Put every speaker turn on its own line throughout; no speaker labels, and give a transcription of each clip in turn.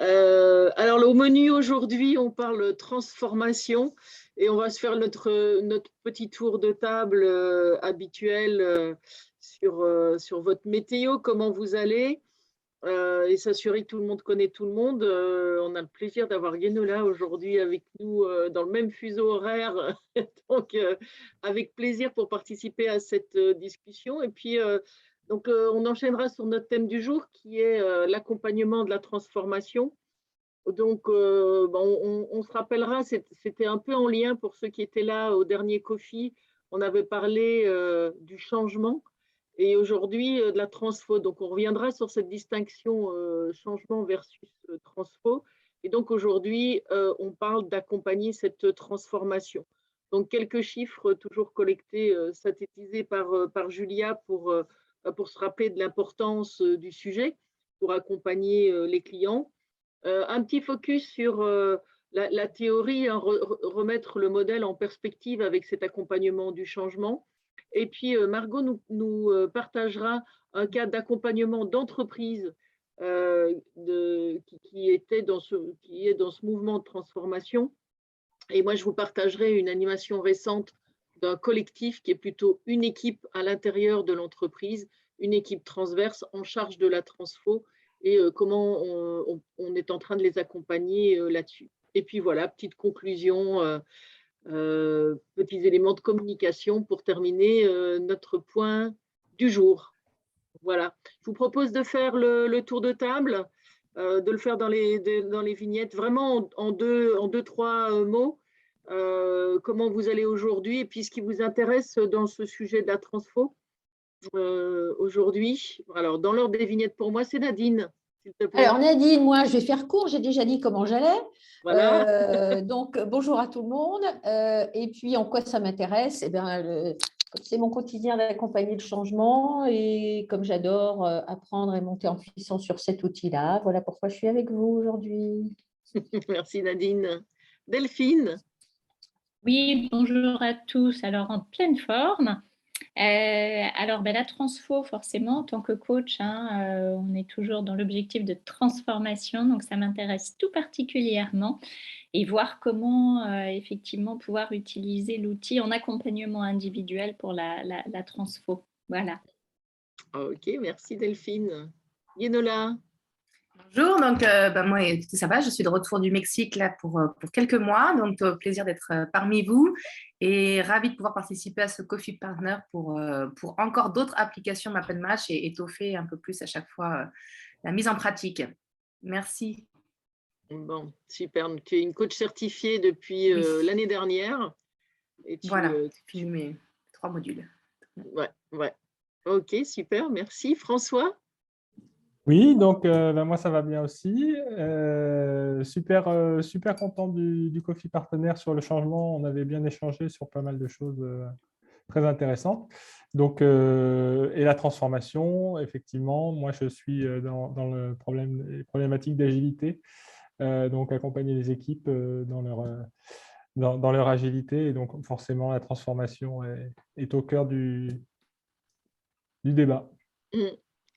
Alors, au menu aujourd'hui, on parle transformation et on va se faire notre petit tour de table habituel sur votre météo, comment vous allez, et s'assurer que tout le monde connaît tout le monde. On a le plaisir d'avoir Guénola aujourd'hui avec nous dans le même fuseau horaire, donc avec plaisir pour participer à cette discussion. Et puis, on enchaînera sur notre thème du jour qui est l'accompagnement de la transformation. Donc, on se rappellera, c'était un peu en lien pour ceux qui étaient là au dernier Coffee. On avait parlé du changement et aujourd'hui de la transfo. Donc, on reviendra sur cette distinction changement versus transfo. Et donc, aujourd'hui, on parle d'accompagner cette transformation. Donc, quelques chiffres toujours collectés, synthétisés par Julia pour se rappeler de l'importance du sujet, pour accompagner les clients. Un petit focus sur la théorie, hein, remettre le modèle en perspective avec cet accompagnement du changement. Et puis, Margot nous partagera un cas d'accompagnement d'entreprise qui est dans ce mouvement de transformation. Et moi, je vous partagerai une animation récente d'un collectif qui est plutôt une équipe à l'intérieur de l'entreprise, une équipe transverse en charge de la transfo et comment on est en train de les accompagner là-dessus. Et puis voilà, petite conclusion, petits éléments de communication pour terminer notre point du jour. Voilà. Je vous propose de faire le tour de table, de le faire dans les vignettes, vraiment en deux, trois mots. Comment vous allez aujourd'hui et puis ce qui vous intéresse dans ce sujet de la transfo aujourd'hui. Alors, dans l'ordre des vignettes, pour moi, c'est Nadine, s'il te plaît.
Alors Nadine, moi je vais faire court, j'ai déjà dit comment j'allais.
Voilà.
Donc bonjour à tout le monde. Et puis en quoi ça m'intéresse? Eh bien, c'est mon quotidien d'accompagner le changement et comme j'adore apprendre et monter en puissance sur cet outil-là, voilà pourquoi je suis avec vous aujourd'hui.
Merci Nadine. Delphine.
Oui, bonjour à tous. Alors, en pleine forme. La transfo, forcément, en tant que coach, on est toujours dans l'objectif de transformation, donc ça m'intéresse tout particulièrement et voir comment effectivement pouvoir utiliser l'outil en accompagnement individuel pour la transfo. Voilà.
Ok, merci Delphine. Guénola.
Bonjour, donc moi ça va, je suis de retour du Mexique là pour quelques mois, donc plaisir d'être parmi vous et ravie de pouvoir participer à ce Coffee Partner pour encore d'autres applications Map and Match et étoffer un peu plus à chaque fois la mise en pratique. Merci.
Bon, super. Tu es une coach certifiée depuis l'année dernière. Et
voilà, fini mes 3 modules.
Ouais. Ok, super, merci. François?
Oui, donc moi ça va bien aussi. Super content du Coffee Partenaire sur le changement. On avait bien échangé sur pas mal de choses très intéressantes. Donc, et la transformation, effectivement, moi je suis dans les problématiques d'agilité. Donc accompagner les équipes dans leur agilité. Et donc forcément la transformation est au cœur du débat.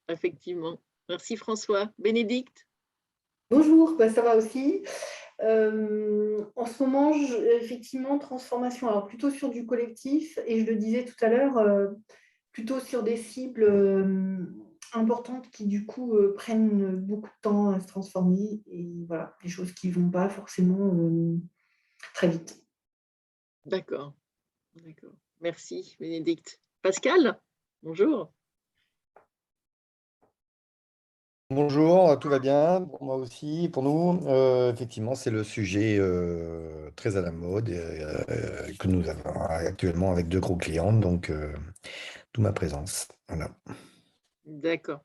Effectivement. Merci François. Bénédicte?
Bonjour, ça va aussi. En ce moment, effectivement, transformation, alors plutôt sur du collectif, et je le disais tout à l'heure, plutôt sur des cibles importantes qui, du coup, prennent beaucoup de temps à se transformer, et voilà, des choses qui ne vont pas forcément très vite.
D'accord. Merci Bénédicte. Pascal? Bonjour.
Bonjour, tout va bien pour moi aussi, pour nous. Effectivement, c'est le sujet très à la mode que nous avons actuellement avec 2 gros clients, donc d'où ma présence. Voilà.
D'accord.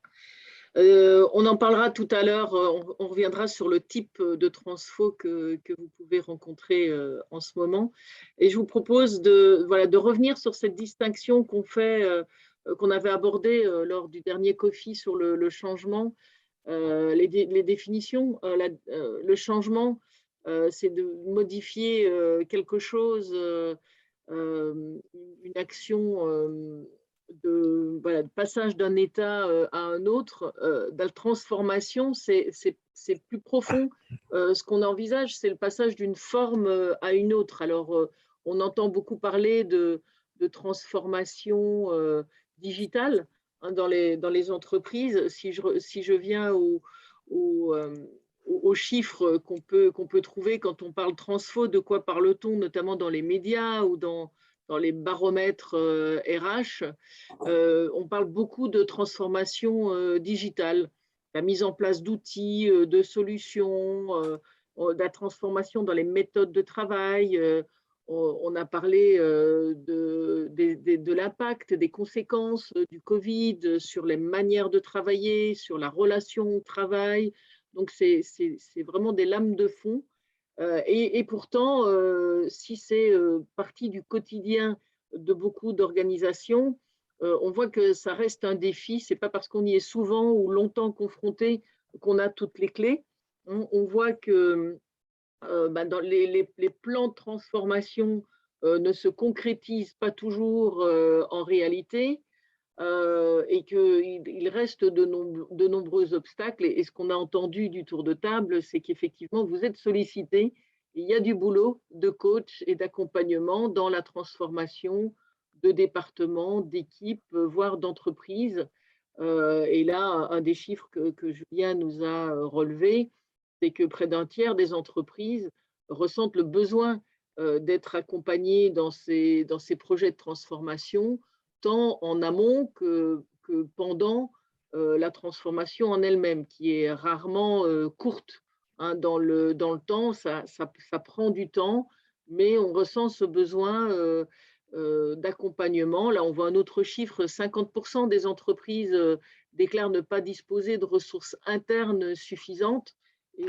On en parlera tout à l'heure, on reviendra sur le type de transfo que vous pouvez rencontrer en ce moment. Et je vous propose de revenir sur cette distinction qu'on avait abordée lors du dernier Coffee sur le changement. Les définitions, le changement, c'est de modifier quelque chose, une action voilà, de passage d'un état à un autre, de la transformation, c'est plus profond. Ce qu'on envisage, c'est le passage d'une forme à une autre. Alors, on entend beaucoup parler de transformation digitale, hein, dans les entreprises. Si je viens aux chiffres qu'on peut trouver quand on parle transfo, de quoi parle-t-on, notamment dans les médias ou dans les baromètres RH, on parle beaucoup de transformation digitale, la mise en place d'outils, de solutions, de la transformation dans les méthodes de travail. On a parlé de l'impact, des conséquences du Covid sur les manières de travailler, sur la relation au travail. Donc, c'est vraiment des lames de fond. Et pourtant, si c'est partie du quotidien de beaucoup d'organisations, on voit que ça reste un défi. Ce n'est pas parce qu'on y est souvent ou longtemps confronté qu'on a toutes les clés. On voit que dans les plans de transformation ne se concrétisent pas toujours en réalité. Et qu'il reste de nombreux obstacles. Et ce qu'on a entendu du tour de table, c'est qu'effectivement, vous êtes sollicité. Il y a du boulot de coach et d'accompagnement dans la transformation de départements, d'équipes, voire d'entreprises. Et là, un des chiffres que Julien nous a relevé, c'est que près d'un tiers des entreprises ressentent le besoin d'être accompagnées dans ces projets de transformation, tant en amont que pendant la transformation en elle-même, qui est rarement courte, hein, dans le temps. Ça prend du temps, mais on ressent ce besoin d'accompagnement. Là, on voit un autre chiffre, 50% des entreprises déclarent ne pas disposer de ressources internes suffisantes.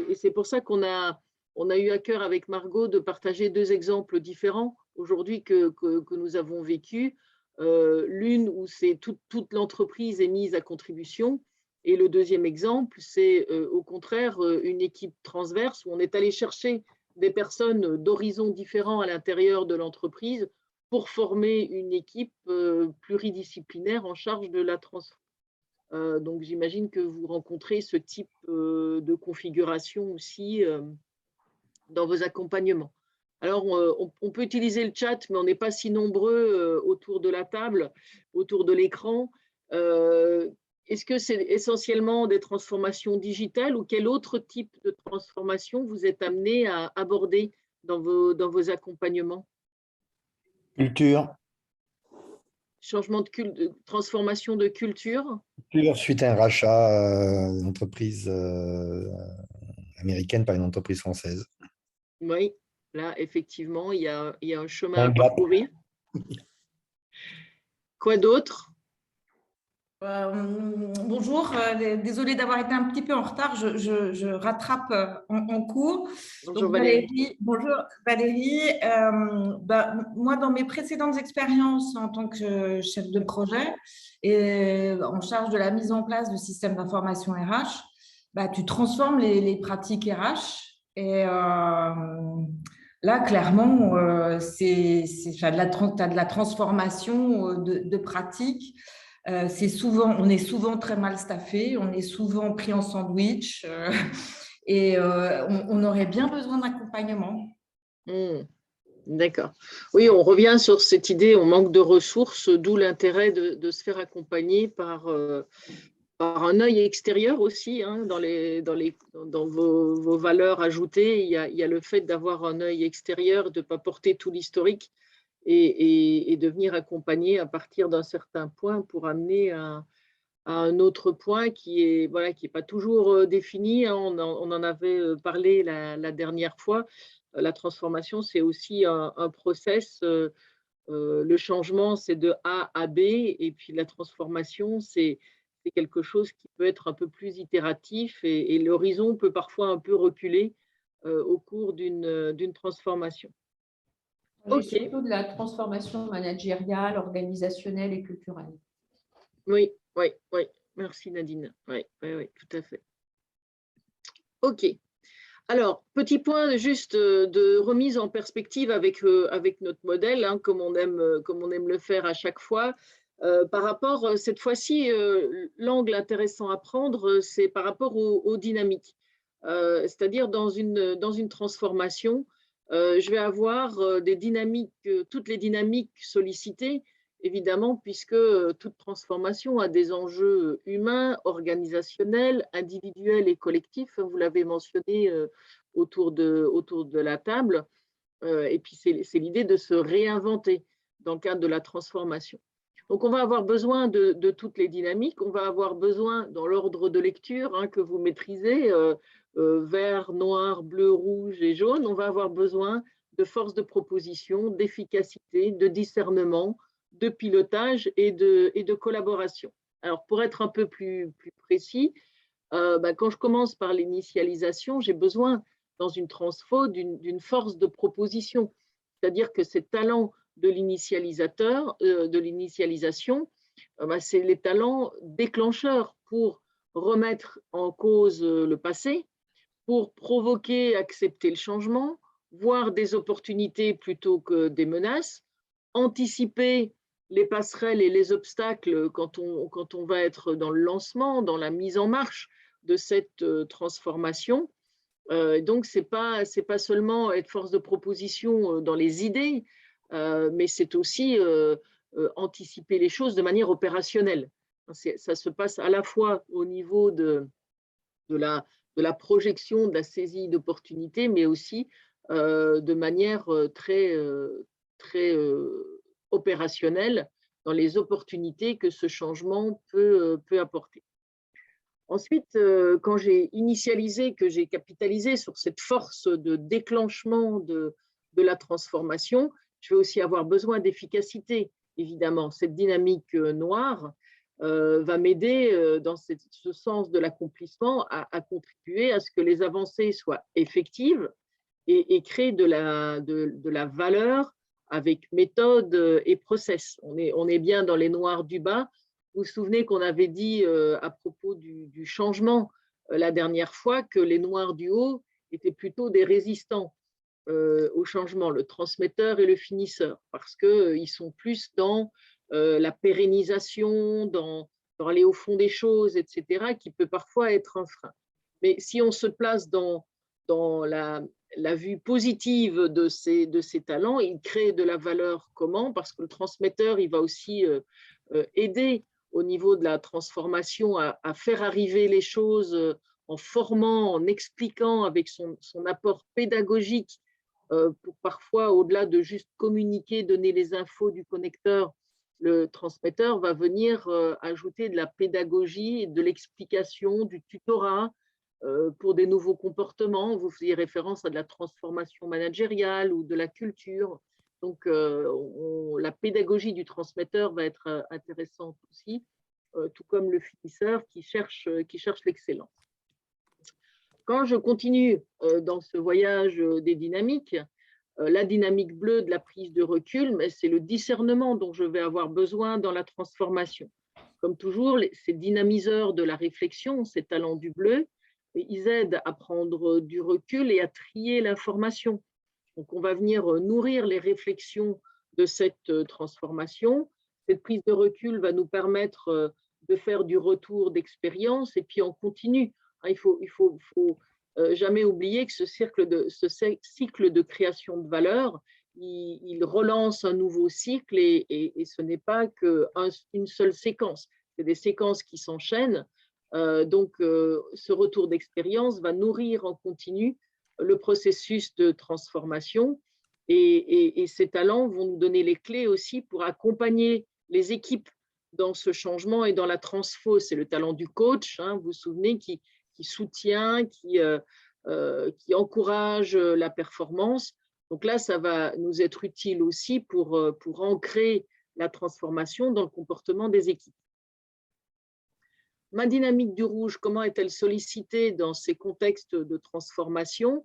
Et c'est pour ça qu'on a eu à cœur avec Margot de partager deux exemples différents aujourd'hui que nous avons vécus. L'une où c'est toute l'entreprise est mise à contribution, et le deuxième exemple, c'est au contraire une équipe transverse où on est allé chercher des personnes d'horizons différents à l'intérieur de l'entreprise pour former une équipe pluridisciplinaire en charge de la transformation. Donc j'imagine que vous rencontrez ce type de configuration aussi dans vos accompagnements. Alors, on peut utiliser le chat, mais on n'est pas si nombreux autour de la table, autour de l'écran. Est-ce que c'est essentiellement des transformations digitales ou quel autre type de transformation vous êtes amené à aborder dans vos accompagnements?
Culture.
Changement de transformation de culture.
Culture suite à un rachat d'entreprise américaine par une entreprise française.
Oui. Là, effectivement, il y a un chemin à parcourir. Quoi d'autre?
Bonjour, désolée d'avoir été un petit peu en retard, je rattrape en cours.
Bonjour
donc,
Valérie.
Bonjour Valérie. Moi, dans mes précédentes expériences en tant que chef de projet et en charge de la mise en place de systèmes d'information RH, tu transformes les pratiques RH et là, clairement, tu as de la transformation de pratiques. On est souvent très mal staffé, on est souvent pris en sandwich et on aurait bien besoin d'accompagnement.
D'accord. Oui, on revient sur cette idée, on manque de ressources, d'où l'intérêt de se faire accompagner par un œil extérieur aussi, hein, dans vos valeurs ajoutées. Il y a le fait d'avoir un œil extérieur, de ne pas porter tout l'historique et de venir accompagner à partir d'un certain point pour amener à un autre point qui est pas toujours défini. Hein. On en avait parlé la dernière fois. La transformation, c'est aussi un process. Le changement, c'est de A à B, et puis la transformation, c'est quelque chose qui peut être un peu plus itératif, et l'horizon peut parfois un peu reculer au cours d'une transformation.
Okay. Surtout de la transformation managériale, organisationnelle et culturelle.
Oui. Merci Nadine. Oui, tout à fait. OK. Alors, petit point juste de remise en perspective avec notre modèle, hein, comme on aime le faire à chaque fois. Par rapport, cette fois-ci, l'angle intéressant à prendre, c'est par rapport aux dynamiques. C'est-à-dire dans une transformation, je vais avoir des dynamiques, toutes les dynamiques sollicitées, évidemment, puisque toute transformation a des enjeux humains, organisationnels, individuels et collectifs. Vous l'avez mentionné autour de la table. Et puis, c'est l'idée de se réinventer dans le cadre de la transformation. Donc, on va avoir besoin de toutes les dynamiques. On va avoir besoin, dans l'ordre de lecture que vous maîtrisez, vert, noir, bleu, rouge et jaune, on va avoir besoin de force de proposition, d'efficacité, de discernement, de pilotage et de collaboration. Alors, pour être un peu plus précis, quand je commence par l'initialisation, j'ai besoin, dans une transfo, d'une force de proposition. C'est-à-dire que ces talents de l'initialisateur, de l'initialisation, c'est les talents déclencheurs pour remettre en cause le passé, pour provoquer, accepter le changement, voir des opportunités plutôt que des menaces, anticiper les passerelles et les obstacles quand on va être dans le lancement, dans la mise en marche de cette transformation. Donc, ce n'est pas seulement être force de proposition dans les idées, mais c'est aussi anticiper les choses de manière opérationnelle. Ça se passe à la fois au niveau de la projection, de la saisie d'opportunités, mais aussi de manière très opérationnelle dans les opportunités que ce changement peut apporter. Ensuite, quand j'ai initialisé, que j'ai capitalisé sur cette force de déclenchement de la transformation, je vais aussi avoir besoin d'efficacité, évidemment. Cette dynamique noire va m'aider dans ce sens de l'accomplissement à contribuer à ce que les avancées soient effectives et créent de la valeur avec méthode et process. On est bien dans les noirs du bas. Vous vous souvenez qu'on avait dit à propos du changement la dernière fois que les noirs du haut étaient plutôt des résistants au changement, le transmetteur et le finisseur, parce qu'ils sont plus dans la pérennisation, dans aller au fond des choses, etc., qui peut parfois être un frein. Mais si on se place dans la vue positive de ces talents, il crée de la valeur comment? Parce que le transmetteur, il va aussi aider au niveau de la transformation à faire arriver les choses en formant, en expliquant avec son apport pédagogique pour parfois, au-delà de juste communiquer, donner les infos du connecteur, le transmetteur va venir ajouter de la pédagogie, de l'explication, du tutorat pour des nouveaux comportements. Vous faisiez référence à de la transformation managériale ou de la culture. Donc, la pédagogie du transmetteur va être intéressante aussi, tout comme le finisseur qui cherche l'excellence. Quand je continue dans ce voyage des dynamiques, la dynamique bleue de la prise de recul, c'est le discernement dont je vais avoir besoin dans la transformation. Comme toujours, ces dynamiseurs de la réflexion, ces talents du bleu, ils aident à prendre du recul et à trier l'information. Donc, on va venir nourrir les réflexions de cette transformation. Cette prise de recul va nous permettre de faire du retour d'expérience et puis on continue. Il faut jamais oublier que ce cycle de création de valeur, il relance un nouveau cycle et ce n'est pas qu'une seule séquence. C'est des séquences qui s'enchaînent. Donc, ce retour d'expérience va nourrir en continu le processus de transformation et ces talents vont nous donner les clés aussi pour accompagner les équipes dans ce changement et dans la transfo. C'est le talent du coach, vous vous souvenez, qui soutient, qui encourage la performance. Donc là, ça va nous être utile aussi pour ancrer la transformation dans le comportement des équipes. Ma dynamique du rouge, comment est-elle sollicitée dans ces contextes de transformation?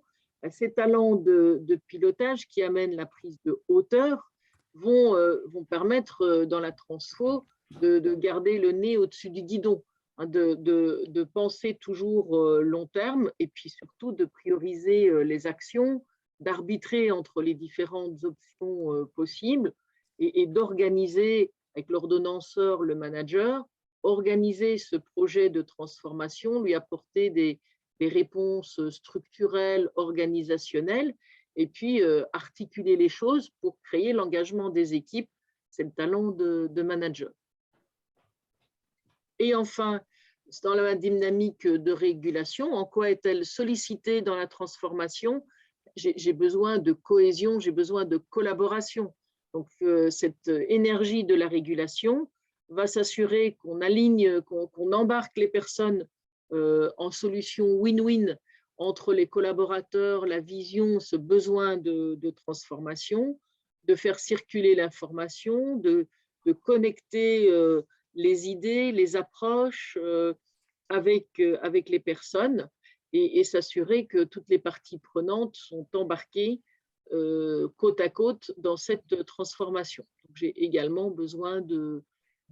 Ces talents de pilotage qui amènent la prise de hauteur vont permettre dans la transfo de garder le nez au-dessus du guidon, de penser toujours long terme et puis surtout de prioriser les actions, d'arbitrer entre les différentes options possibles et d'organiser avec l'ordonnanceur, le manager, organiser ce projet de transformation, lui apporter des réponses structurelles, organisationnelles, et puis articuler les choses pour créer l'engagement des équipes. C'est le talent de manager. Et enfin, dans la dynamique de régulation, en quoi est-elle sollicitée dans la transformation? J'ai besoin de cohésion, j'ai besoin de collaboration. Donc, cette énergie de la régulation va s'assurer qu'on aligne, qu'on embarque les personnes en solution win-win entre les collaborateurs, la vision, ce besoin de transformation, de faire circuler l'information, de connecter les idées, les approches avec les personnes et s'assurer que toutes les parties prenantes sont embarquées côte à côte dans cette transformation. J'ai également besoin de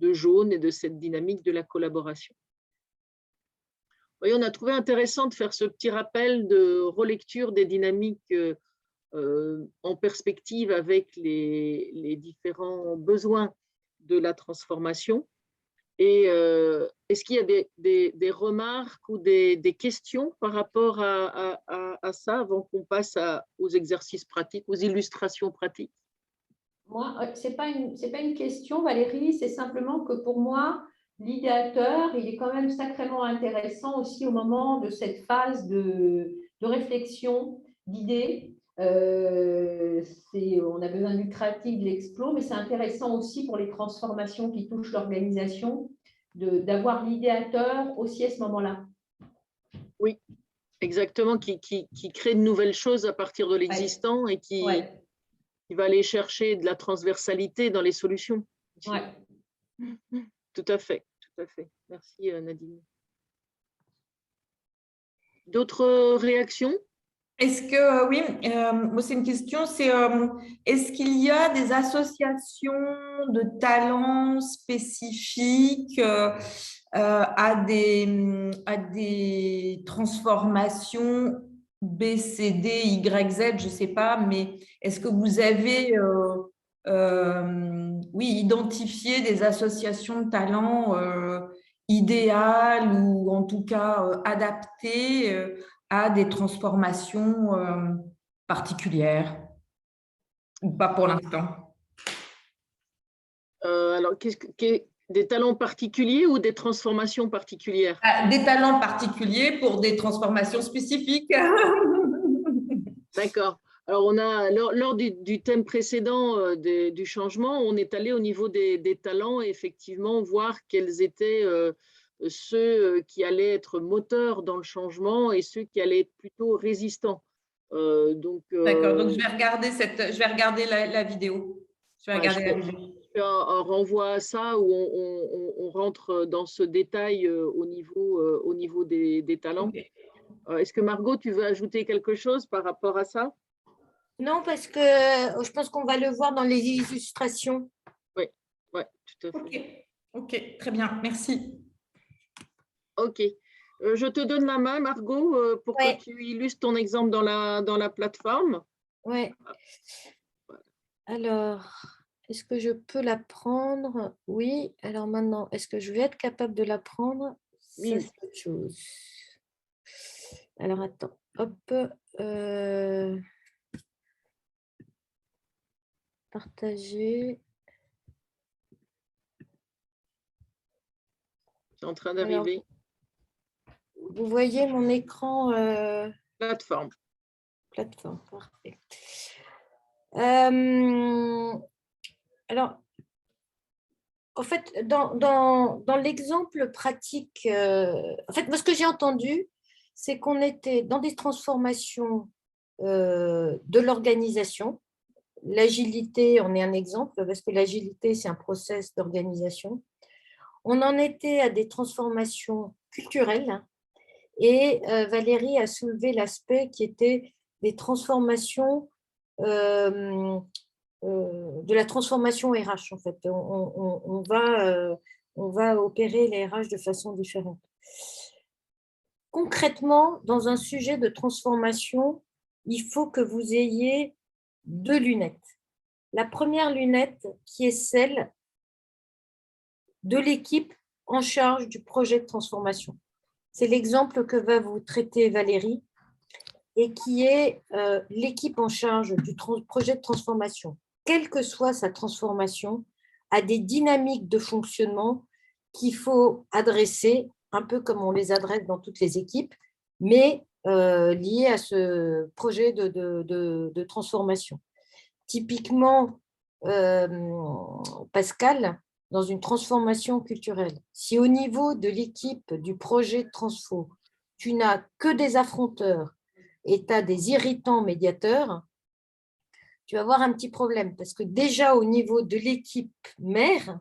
jaune et de cette dynamique de la collaboration. Voyez, on a trouvé intéressant de faire ce petit rappel de relecture des dynamiques en perspective avec les différents besoins de la transformation. Et est-ce qu'il y a des remarques ou des questions par rapport à ça avant qu'on passe aux exercices pratiques, aux illustrations pratiques?
Moi, ce n'est pas une question, Valérie, c'est simplement que pour moi, l'idéateur, il est quand même sacrément intéressant aussi au moment de cette phase de réflexion, d'idées. On a besoin du créatif, de l'explo, mais c'est intéressant aussi pour les transformations qui touchent l'organisation d'avoir l'idéateur aussi à ce moment-là.
Oui, exactement, qui crée de nouvelles choses à partir de l'existant et qui va aller chercher de la transversalité dans les solutions.
Ouais.
Tout à fait, tout à fait. Merci Nadine. D'autres réactions?
Est-ce que, oui, moi c'est une question, c'est est-ce qu'il y a des associations de talents spécifiques à des transformations B, C, D, Y, Z, je ne sais pas, mais est-ce que vous avez oui, identifié des associations de talents idéales ou en tout cas adaptées à des transformations particulières ou pas pour l'instant?
Alors, des talents particuliers ou des transformations particulières?
Des talents particuliers pour des transformations spécifiques.
D'accord. Alors, on a, lors du thème précédent du changement, on est allé au niveau des talents et effectivement voir quels étaient ceux qui allaient être moteurs dans le changement et ceux qui allaient être plutôt résistants.
D'accord, donc je vais regarder la vidéo. Je vais regarder la vidéo.
Un renvoi à ça où on rentre dans ce détail au niveau des talents. Okay. Est-ce que Margot, tu veux ajouter quelque chose par rapport à ça?
Non, parce que je pense qu'on va le voir dans les illustrations.
Oui, tout à fait.
Ok, très bien, merci.
Ok. Je te donne la main, Margot, pour que tu illustres ton exemple dans la plateforme.
Oui. Alors, est-ce que je peux la prendre? Oui. Alors maintenant, est-ce que je vais être capable de la prendre?
Oui.
C'est autre chose. Alors, attends. Hop. Partager.
C'est en train d'arriver.
Vous voyez mon écran
Plateforme.
Plateforme, parfait. Alors, en fait, dans l'exemple pratique, en fait, moi, ce que j'ai entendu, c'est qu'on était dans des transformations de l'organisation. L'agilité en est un exemple, parce que l'agilité, c'est un process d'organisation. On en était à des transformations culturelles, et Valérie a soulevé l'aspect qui était des transformations, de la transformation RH, en fait. On va opérer les RH de façon différente. Concrètement, dans un sujet de transformation, il faut que vous ayez deux lunettes. La première lunette qui est celle de l'équipe en charge du projet de transformation. C'est l'exemple que va vous traiter Valérie et qui est l'équipe en charge du projet de transformation, quelle que soit sa transformation, a des dynamiques de fonctionnement qu'il faut adresser, un peu comme on les adresse dans toutes les équipes, mais liées à ce projet de transformation. Typiquement, Pascal, dans une transformation culturelle, si au niveau de l'équipe du projet de transfo, tu n'as que des affronteurs et tu as des irritants médiateurs, tu vas avoir un petit problème parce que déjà au niveau de l'équipe mère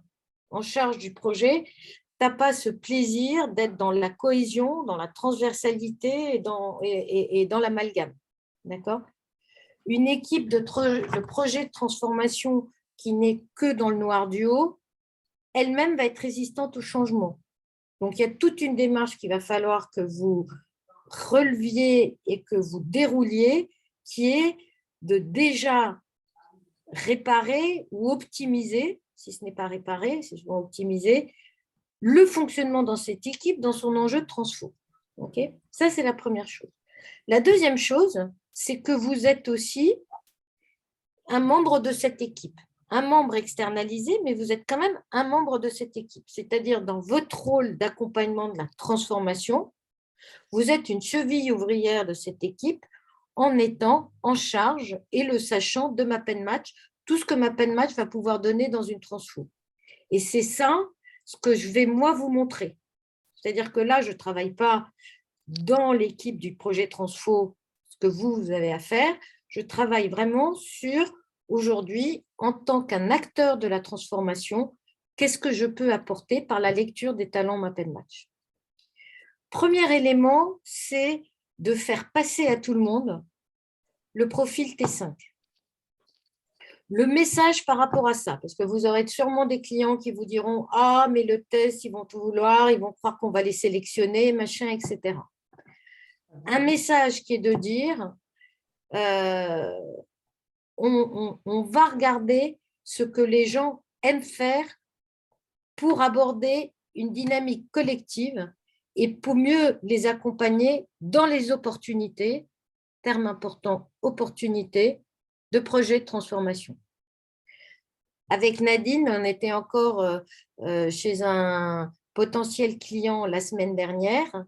en charge du projet, tu n'as pas ce plaisir d'être dans la cohésion, dans la transversalité et dans l'amalgame. D'accord ? Une équipe de projet de transformation qui n'est que dans le noir du haut, elle-même va être résistante au changement. Donc, il y a toute une démarche qu'il va falloir que vous releviez et que vous dérouliez, qui est de déjà réparer ou optimiser, si ce n'est pas réparer, c'est souvent optimiser, le fonctionnement dans cette équipe, dans son enjeu de transfo. Okay ? Ça, c'est la première chose. La deuxième chose, c'est que vous êtes aussi un membre de cette équipe, un membre externalisé, mais vous êtes quand même un membre de cette équipe. C'est-à-dire, dans votre rôle d'accompagnement de la transformation, vous êtes une cheville ouvrière de cette équipe en étant en charge et le sachant de MapNMatch, tout ce que MapNMatch va pouvoir donner dans une transfo. Et c'est ça ce que je vais, moi, vous montrer. C'est-à-dire que là, je ne travaille pas dans l'équipe du projet transfo, ce que vous avez à faire. Je travaille vraiment sur, aujourd'hui, en tant qu'un acteur de la transformation, qu'est-ce que je peux apporter par la lecture des talents MapNMatch. Premier élément, c'est de faire passer à tout le monde le profil T5. Le message par rapport à ça, parce que vous aurez sûrement des clients qui vous diront « Ah, mais le test, ils vont tout vouloir, ils vont croire qu'on va les sélectionner, machin, etc. » Un message qui est de dire on va regarder ce que les gens aiment faire pour aborder une dynamique collective et pour mieux les accompagner dans les opportunités, terme important, opportunités, de projets de transformation. Avec Nadine, on était encore chez un potentiel client la semaine dernière,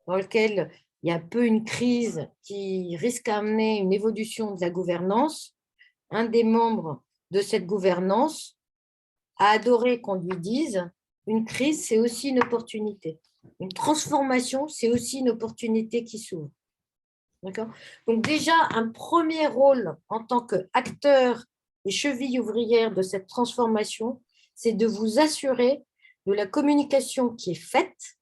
dans lequel il y a un peu une crise qui risque d'amener une évolution de la gouvernance. Un des membres de cette gouvernance a adoré qu'on lui dise une crise, c'est aussi une opportunité. Une transformation, c'est aussi une opportunité qui s'ouvre. D'accord ? Donc déjà, un premier rôle en tant qu'acteur et cheville ouvrière de cette transformation, c'est de vous assurer de la communication qui est faite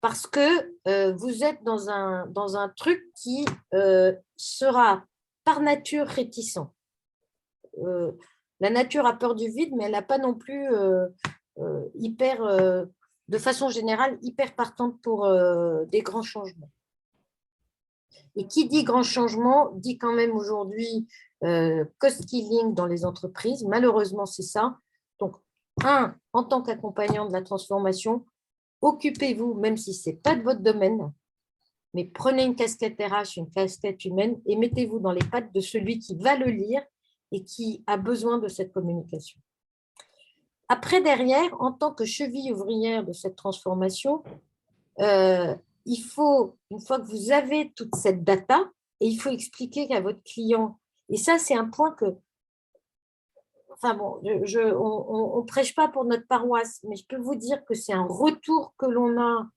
parce que vous êtes dans un truc qui sera par nature réticent. La nature a peur du vide, mais elle n'a pas non plus de façon générale, hyper partante pour des grands changements. Et qui dit grand changement, dit quand même aujourd'hui cost-killing dans les entreprises. Malheureusement, c'est ça. Donc, en tant qu'accompagnant de la transformation, occupez-vous, même si ce n'est pas de votre domaine, mais prenez une casquette RH, une casquette humaine et mettez-vous dans les pattes de celui qui va le lire et qui a besoin de cette communication. Après, derrière, en tant que cheville ouvrière de cette transformation, il faut, une fois que vous avez toute cette data, et il faut expliquer à votre client, et ça, c'est un point que, enfin bon, on ne prêche pas pour notre paroisse, mais je peux vous dire que c'est un retour que l'on a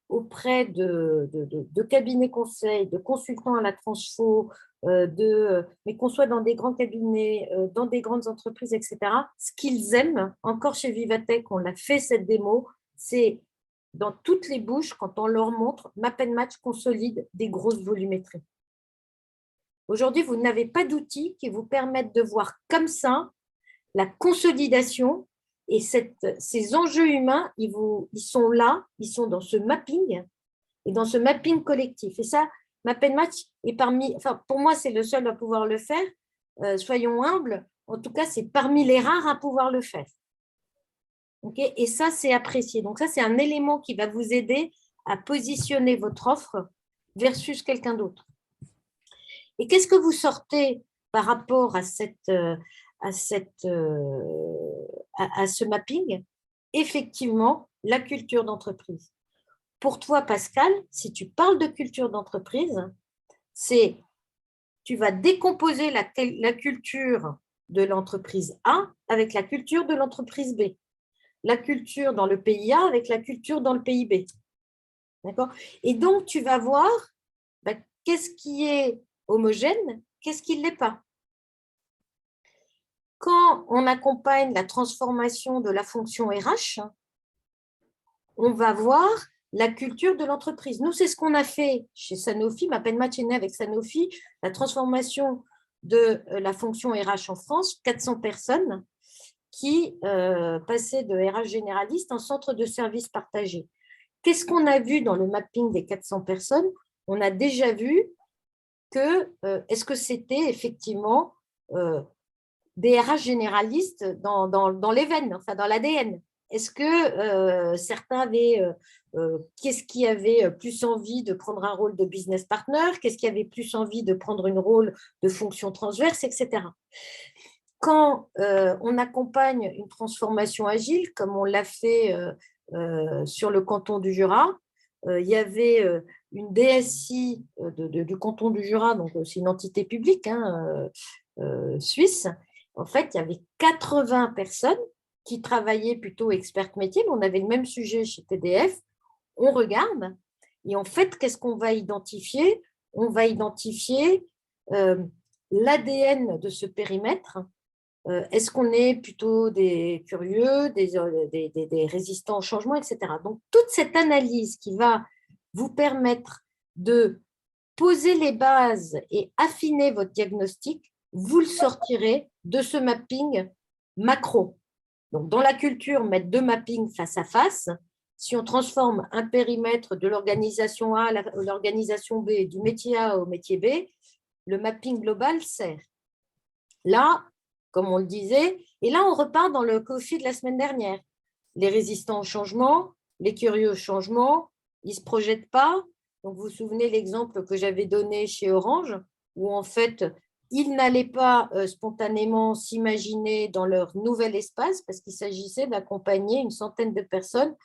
auprès de cabinets conseils, de consultants à la transfo, mais qu'on soit dans des grands cabinets, dans des grandes entreprises, etc. Ce qu'ils aiment, encore chez Vivatech, on l'a fait cette démo, c'est dans toutes les bouches, quand on leur montre, MapNMatch consolide des grosses volumétries. Aujourd'hui, vous n'avez pas d'outils qui vous permettent de voir comme ça la consolidation et ces enjeux humains, ils sont là, ils sont dans ce mapping et dans ce mapping collectif. Et ça, MapNMatch est parmi, enfin pour moi, c'est le seul à pouvoir le faire. Soyons humbles, en tout cas, c'est parmi les rares à pouvoir le faire. Okay, et ça, c'est apprécié. Donc ça, c'est un élément qui va vous aider à positionner votre offre versus quelqu'un d'autre. Et qu'est-ce que vous sortez par rapport à ce mapping? Effectivement, la culture d'entreprise. Pour toi, Pascal, si tu parles de culture d'entreprise, c'est tu vas décomposer la culture de l'entreprise A avec la culture de l'entreprise B. La culture dans le pays A avec la culture dans le pays B. D'accord? Et donc, tu vas voir qu'est-ce qui est homogène, qu'est-ce qui ne l'est pas. Quand on accompagne la transformation de la fonction RH, on va voir la culture de l'entreprise. Nous, c'est ce qu'on a fait chez Sanofi, ma peine match est née avec Sanofi, la transformation de la fonction RH en France, 400 personnes qui passaient de RH généraliste en centre de services partagés. Qu'est-ce qu'on a vu dans le mapping des 400 personnes? On a déjà vu que, est-ce que c'était effectivement des RH généralistes dans les veines, enfin dans l'ADN? Est-ce que certains avaient, qu'est-ce qui avait plus envie de prendre un rôle de business partner? Qu'est-ce qui avait plus envie de prendre un rôle de fonction transverse, etc. Quand on accompagne une transformation agile, comme on l'a fait sur le canton du Jura, il y avait une DSI du canton du Jura, donc c'est une entité publique suisse. En fait, il y avait 80 personnes qui travaillaient plutôt expertes métiers, mais on avait le même sujet chez TDF. On regarde et en fait, qu'est-ce qu'on va identifier? On va identifier l'ADN de ce périmètre. Est-ce qu'on est plutôt des curieux, des résistants au changement, etc. Donc, toute cette analyse qui va vous permettre de poser les bases et affiner votre diagnostic, vous le sortirez de ce mapping macro. Donc, dans la culture, mettre deux mappings face à face. Si on transforme un périmètre de l'organisation A à l'organisation B, du métier A au métier B, le mapping global sert. Là, comme on le disait, et là, on repart dans le coffee de la semaine dernière. Les résistants au changement, les curieux au changement, ils ne se projettent pas. Donc, vous vous souvenez l'exemple que j'avais donné chez Orange, où en fait, ils n'allaient pas spontanément s'imaginer dans leur nouvel espace parce qu'il s'agissait d'accompagner une centaine de personnes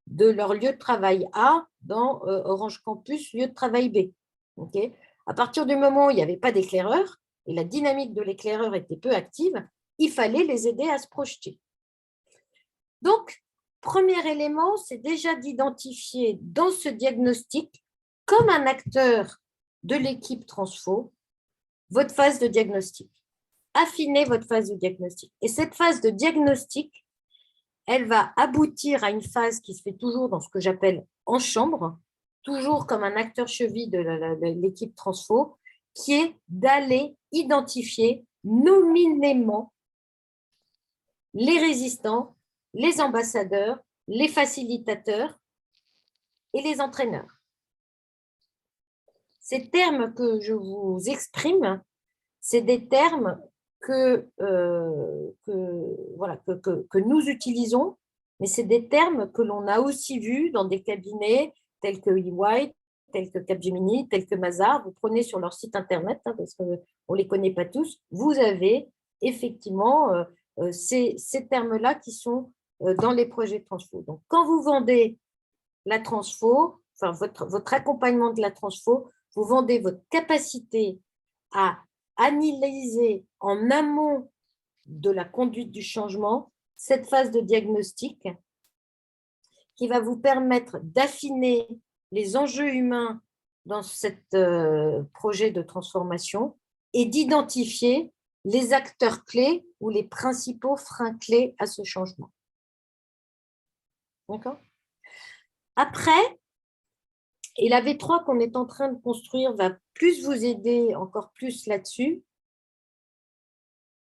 de leur lieu de travail A dans Orange Campus, lieu de travail B. Okay, à partir du moment où il n'y avait pas d'éclaireur et la dynamique de l'éclaireur était peu active, il fallait les aider à se projeter. Donc, premier élément, c'est déjà d'identifier dans ce diagnostic, comme un acteur de l'équipe Transfo, votre phase de diagnostic. Affinez votre phase de diagnostic. Et cette phase de diagnostic, elle va aboutir à une phase qui se fait toujours dans ce que j'appelle en chambre, toujours comme un acteur cheville de l'équipe Transfo, qui est d'aller identifier nominément les résistants, les ambassadeurs, les facilitateurs et les entraîneurs. Ces termes que je vous exprime, c'est des termes que nous utilisons, mais c'est des termes que l'on a aussi vus dans des cabinets tels que EY, tels que Capgemini, tels que Mazars. Vous prenez sur leur site internet, parce qu'on ne les connaît pas tous, vous avez effectivement ces termes-là qui sont dans les projets de transfo. Donc, quand vous vendez la transfo, enfin votre accompagnement de la transfo, vous vendez votre capacité à analyser en amont de la conduite du changement cette phase de diagnostic qui va vous permettre d'affiner les enjeux humains dans ce projet de transformation et d'identifier les acteurs clés ou les principaux freins clés à ce changement. D'accord ? Après, et la V3 qu'on est en train de construire va plus vous aider encore plus là-dessus.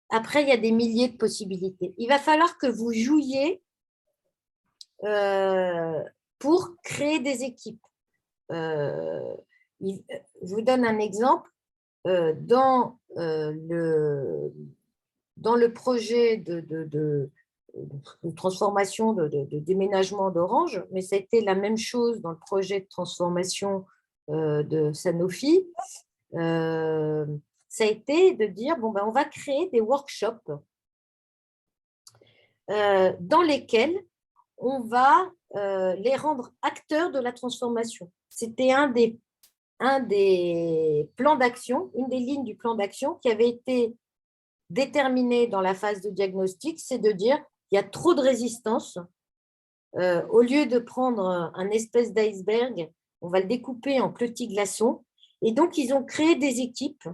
Après, il y a des milliers de possibilités. Il va falloir que vous jouiez pour créer des équipes. Je vous donne un exemple. Dans le projet une transformation de déménagement d'Orange, mais ça a été la même chose dans le projet de transformation de Sanofi. Ça a été de dire, bon, ben, on va créer des workshops dans lesquels on va les rendre acteurs de la transformation. C'était un des plans d'action, une des lignes du plan d'action qui avait été déterminé dans la phase de diagnostic, c'est de dire il y a trop de résistance. Au lieu de prendre un espèce d'iceberg, on va le découper en petits glaçons. Et donc, ils ont créé des équipes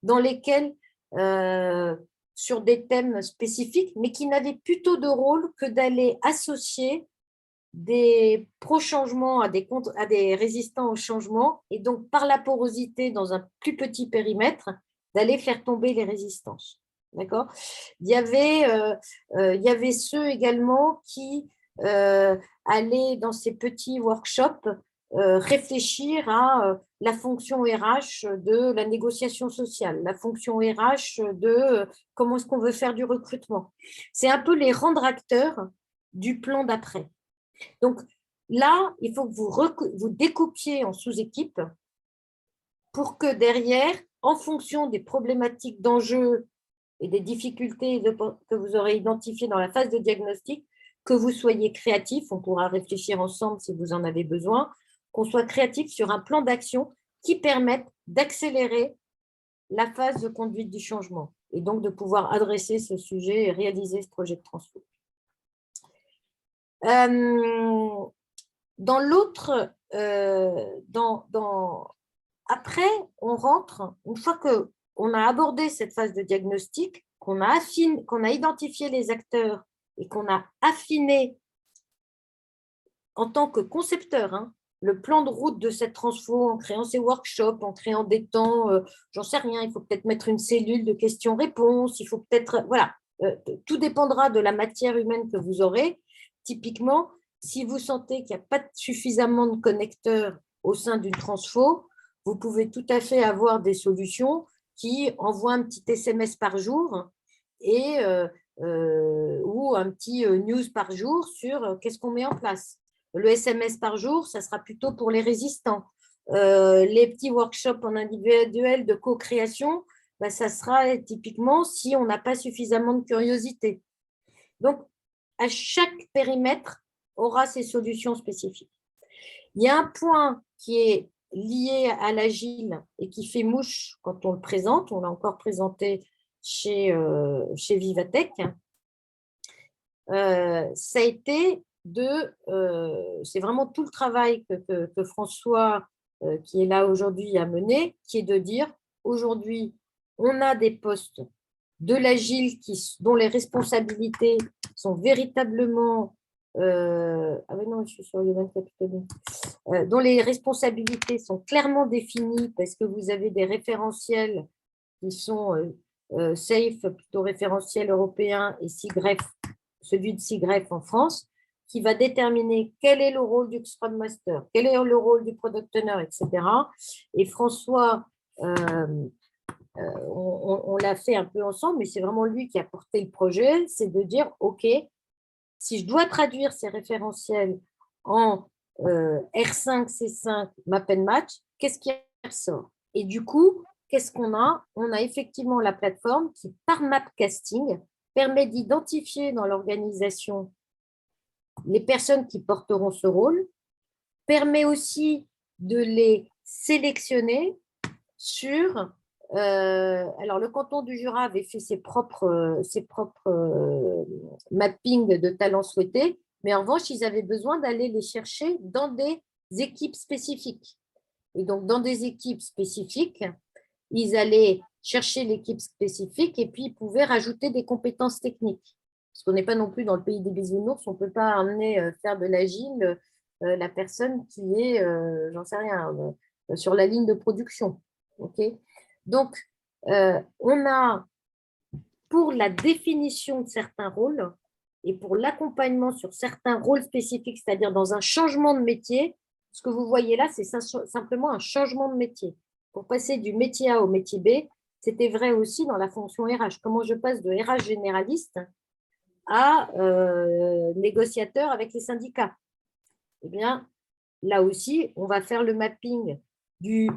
dans lesquelles, sur des thèmes spécifiques, mais qui n'avaient plutôt de rôle que d'aller associer des pro-changements à des résistants au changement, et donc par la porosité dans un plus petit périmètre, d'aller faire tomber les résistances. D'accord ? Il y avait ceux également qui allaient dans ces petits workshops réfléchir à la fonction RH de la négociation sociale, la fonction RH de comment est-ce qu'on veut faire du recrutement. C'est un peu les rendre acteurs du plan d'après. Donc là, il faut que vous découpiez en sous-équipes pour que derrière, en fonction des problématiques d'enjeux et des difficultés que vous aurez identifiées dans la phase de diagnostic, que vous soyez créatif, on pourra réfléchir ensemble si vous en avez besoin, qu'on soit créatif sur un plan d'action qui permette d'accélérer la phase de conduite du changement et donc de pouvoir adresser ce sujet et réaliser ce projet de transfo. Dans l'autre, après, on rentre, une fois qu'on a abordé cette phase de diagnostic, qu'on a identifié les acteurs et qu'on a affiné en tant que concepteur le plan de route de cette transfo en créant ces workshops, en créant des temps, j'en sais rien, il faut peut-être mettre une cellule de questions-réponses, il faut peut-être, voilà, tout dépendra de la matière humaine que vous aurez. Typiquement, si vous sentez qu'il n'y a pas suffisamment de connecteurs au sein d'une transfo, vous pouvez tout à fait avoir des solutions qui envoient un petit SMS par jour et, ou un petit news par jour sur qu'est-ce qu'on met en place. Le SMS par jour, ça sera plutôt pour les résistants. Les petits workshops en individuel de co-création, ça sera typiquement si on n'a pas suffisamment de curiosité. Donc, à chaque périmètre aura ses solutions spécifiques. Il y a un point qui est lié à l'agile et qui fait mouche quand on le présente. On l'a encore présenté chez Vivatech. Ça a été c'est vraiment tout le travail que François, qui est là aujourd'hui, a mené, qui est de dire, aujourd'hui, on a des postes de l'agile dont les responsabilités sont véritablement non, je suis sur Human Capital, dont les responsabilités sont clairement définies parce que vous avez des référentiels qui sont SAFE, plutôt référentiel européen, et SIGREF, celui de SIGREF en France, qui va déterminer quel est le rôle du Scrum Master, quel est le rôle du Product Owner, etc. Et François, on l'a fait un peu ensemble, mais c'est vraiment lui qui a porté le projet, c'est de dire, OK, si je dois traduire ces référentiels en R5, C5, Map and Match, qu'est-ce qui ressort? Et du coup, qu'est-ce qu'on a? On a effectivement la plateforme qui, par mapcasting, permet d'identifier dans l'organisation les personnes qui porteront ce rôle, permet aussi de les sélectionner sur… alors, le canton du Jura avait fait ses propres mappings de talents souhaités, mais en revanche, ils avaient besoin d'aller les chercher dans des équipes spécifiques. Et donc, dans des équipes spécifiques, ils allaient chercher l'équipe spécifique et puis ils pouvaient rajouter des compétences techniques. Parce qu'on n'est pas non plus dans le pays des bisounours, on ne peut pas amener faire de l'agile la personne qui est, j'en sais rien, sur la ligne de production. Okay. Donc, on a, pour la définition de certains rôles et pour l'accompagnement sur certains rôles spécifiques, c'est-à-dire dans un changement de métier, ce que vous voyez là, c'est simplement un changement de métier. Pour passer du métier A au métier B, c'était vrai aussi dans la fonction RH. Comment je passe de RH généraliste à négociateur avec les syndicats. Eh bien, là aussi, on va faire le mapping du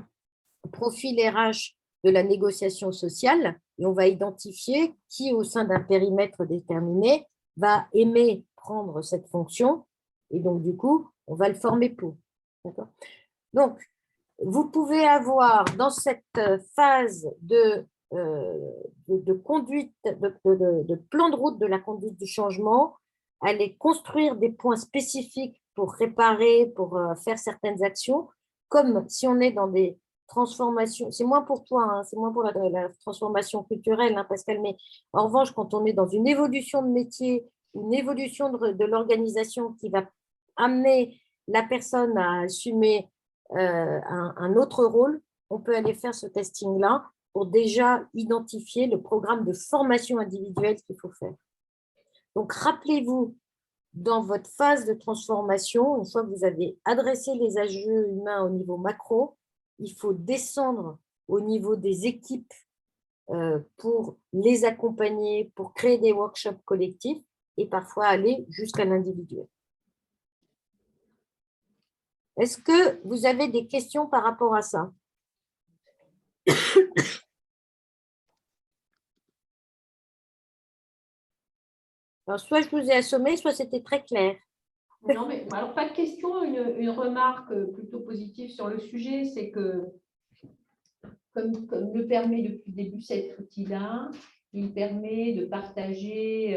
profil RH de la négociation sociale et on va identifier qui, au sein d'un périmètre déterminé, va aimer prendre cette fonction. Et donc, du coup, on va le former pour. Donc, vous pouvez avoir dans cette phase de conduite, de plan de route de la conduite du changement, aller construire des points spécifiques pour réparer, pour faire certaines actions, comme si on est dans des transformations, c'est moins pour toi, hein, c'est moins pour la transformation culturelle, hein, Pascal, mais en revanche, quand on est dans une évolution de métier, une évolution de l'organisation qui va amener la personne à assumer un autre rôle, on peut aller faire ce testing-là pour déjà identifier le programme de formation individuelle qu'il faut faire. Donc, rappelez-vous, dans votre phase de transformation, une fois que vous avez adressé les enjeux humains au niveau macro, il faut descendre au niveau des équipes pour les accompagner, pour créer des workshops collectifs et parfois aller jusqu'à l'individuel. Est-ce que vous avez des questions par rapport à ça? Alors, soit je vous ai assommé, soit c'était très clair.
Non, mais alors pas de question, une remarque plutôt positive sur le sujet, c'est que comme le permet depuis le début cet outil-là, il permet de partager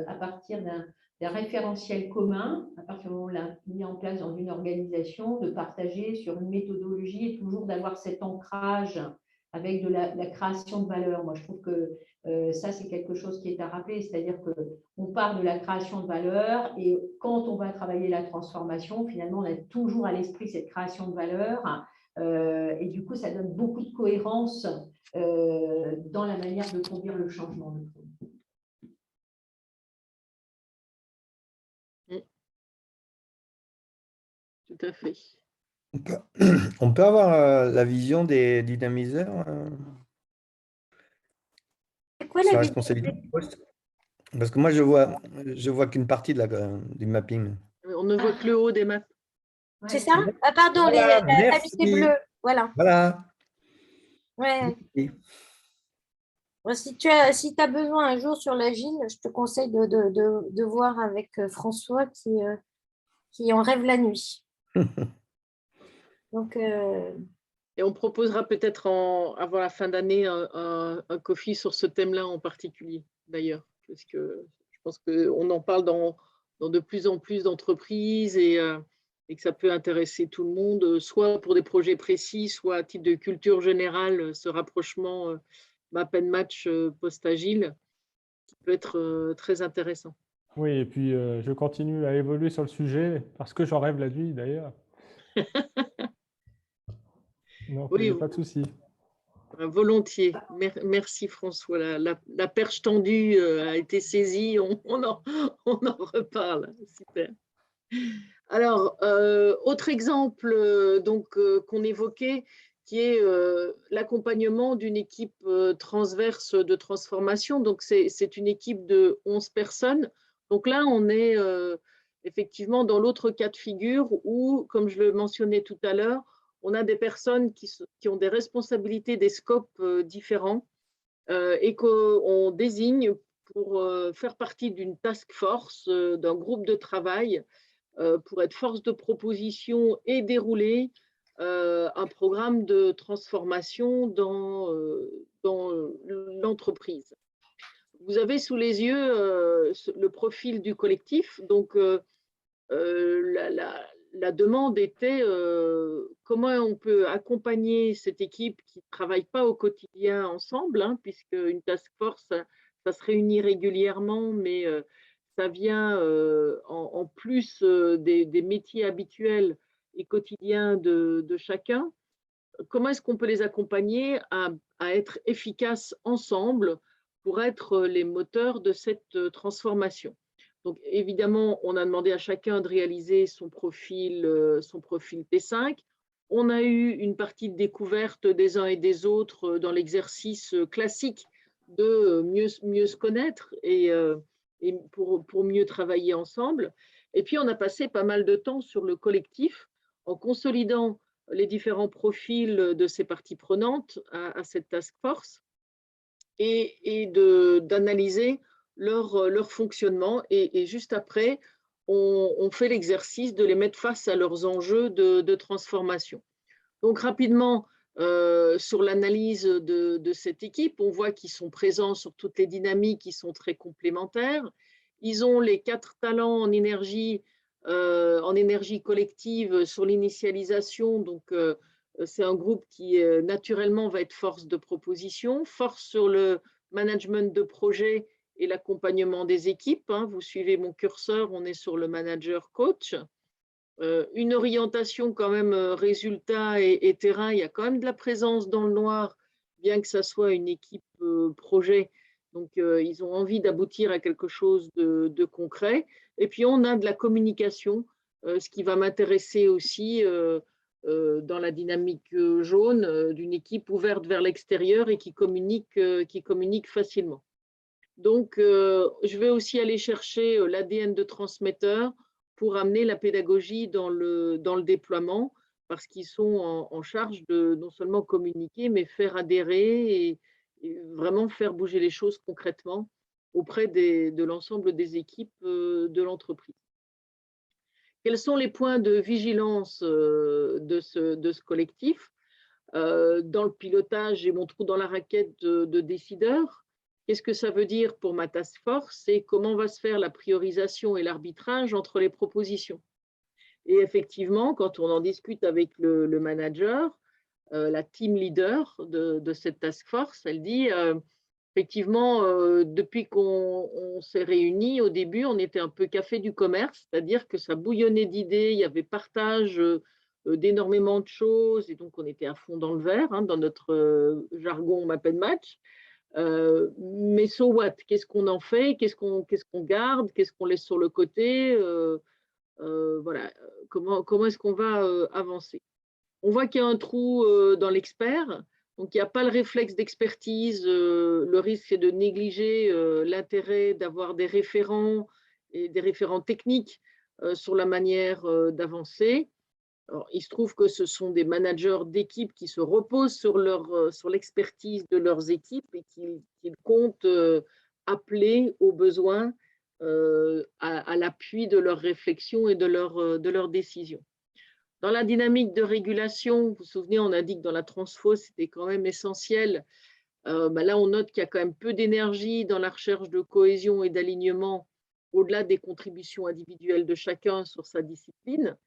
à partir d'un référentiel commun, à partir du moment où on l'a mis en place dans une organisation, de partager sur une méthodologie et toujours d'avoir cet ancrage avec de la création de valeur. Moi, je trouve que ça, c'est quelque chose qui est à rappeler, c'est-à-dire qu'on part de la création de valeur et quand on va travailler la transformation, finalement, on a toujours à l'esprit cette création de valeur. Et du coup, ça donne beaucoup de cohérence dans la manière de conduire le changement.
Tout à fait.
On peut avoir la vision des dynamiseurs
C'est quoi
sur
la
la
vision?
responsabilité du poste? Parce que moi, je vois qu'une partie du mapping.
On ne voit que le haut des maps.
C'est ça? Ah, pardon,
Voilà,
la
merci.
liste bleue. Voilà.
Voilà.
Ouais.
Merci.
Si tu as besoin un jour sur l'agile, je te conseille de voir avec François qui en rêve la nuit. Donc,
Et on proposera peut-être avant la fin d'année un coffee sur ce thème-là en particulier, d'ailleurs, parce que je pense qu'on en parle dans de plus en plus d'entreprises et que ça peut intéresser tout le monde, soit pour des projets précis, soit à titre de culture générale, ce rapprochement map and match post-agile qui peut être très intéressant.
Oui, et puis je continue à évoluer sur le sujet parce que j'en rêve la nuit d'ailleurs. Donc, il n'y a pas de souci.
Volontiers. Merci François. La perche tendue a été saisie. On en reparle. Super. Alors, autre exemple qu'on évoquait, qui est l'accompagnement d'une équipe transverse de transformation. Donc, c'est une équipe de 11 personnes. Donc là, on est effectivement dans l'autre cas de figure où, comme je le mentionnais tout à l'heure, on a des personnes qui ont des responsabilités, des scopes différents et qu'on désigne pour faire partie d'une task force, d'un groupe de travail, pour être force de proposition et dérouler un programme de transformation dans l'entreprise. Vous avez sous les yeux le profil du collectif. Donc, la demande était comment on peut accompagner cette équipe qui ne travaille pas au quotidien ensemble, hein, puisque une task force, ça se réunit régulièrement, mais ça vient en plus des métiers habituels et quotidiens de chacun. Comment est-ce qu'on peut les accompagner à être efficaces ensemble pour être les moteurs de cette transformation? Donc, évidemment, on a demandé à chacun de réaliser son profil P5. On a eu une partie de découverte des uns et des autres dans l'exercice classique de mieux se connaître et et pour mieux travailler ensemble. Et puis, on a passé pas mal de temps sur le collectif en consolidant les différents profils de ces parties prenantes à cette task force et d'analyser leur fonctionnement. Et juste après, on fait l'exercice de les mettre face à leurs enjeux de transformation. Donc, rapidement, sur l'analyse de cette équipe, on voit qu'ils sont présents sur toutes les dynamiques qui sont très complémentaires. Ils ont les 4 talents en énergie collective sur l'initialisation. Donc, c'est un groupe qui naturellement va être force de proposition, force sur le management de projet et l'accompagnement des équipes. Hein. Vous suivez mon curseur, on est sur le manager coach. Une orientation quand même résultat et terrain, il y a quand même de la présence dans le noir, bien que ça soit une équipe projet. Donc, ils ont envie d'aboutir à quelque chose de concret. Et puis, on a de la communication, ce qui va m'intéresser aussi dans la dynamique jaune d'une équipe ouverte vers l'extérieur et qui communique facilement. Donc, je vais aussi aller chercher l'ADN de transmetteur pour amener la pédagogie dans le déploiement, parce qu'ils sont en charge de non seulement communiquer, mais faire adhérer et vraiment faire bouger les choses concrètement auprès de l'ensemble des équipes de l'entreprise. Quels sont les points de vigilance de ce collectif? Dans le pilotage, j'ai mon trou dans la raquette de décideur. Qu'est-ce que ça veut dire pour ma task force? C'est comment va se faire la priorisation et l'arbitrage entre les propositions. Et effectivement, quand on en discute avec le manager, la team leader de cette task force, elle dit effectivement, depuis qu'on s'est réunis, au début, on était un peu café du commerce, c'est-à-dire que ça bouillonnait d'idées, il y avait partage d'énormément de choses, et donc on était à fond dans le vert, hein, dans notre jargon map and match. Mais so what? Qu'est-ce qu'on en fait? Qu'est-ce qu'on garde? Qu'est-ce qu'on laisse sur le côté? Voilà. Comment est-ce qu'on va avancer? On voit qu'il y a un trou dans l'expert, donc il n'y a pas le réflexe d'expertise. Le risque, c'est de négliger l'intérêt d'avoir des référents et des référents techniques sur la manière d'avancer. Alors, il se trouve que ce sont des managers d'équipe qui se reposent sur l'expertise de leurs équipes et qu'ils comptent appeler aux besoins à l'appui de leurs réflexions et de leurs décisions. Dans la dynamique de régulation, vous vous souvenez, on a dit que dans la transfo, c'était quand même essentiel. Là, on note qu'il y a quand même peu d'énergie dans la recherche de cohésion et d'alignement au-delà des contributions individuelles de chacun sur sa discipline.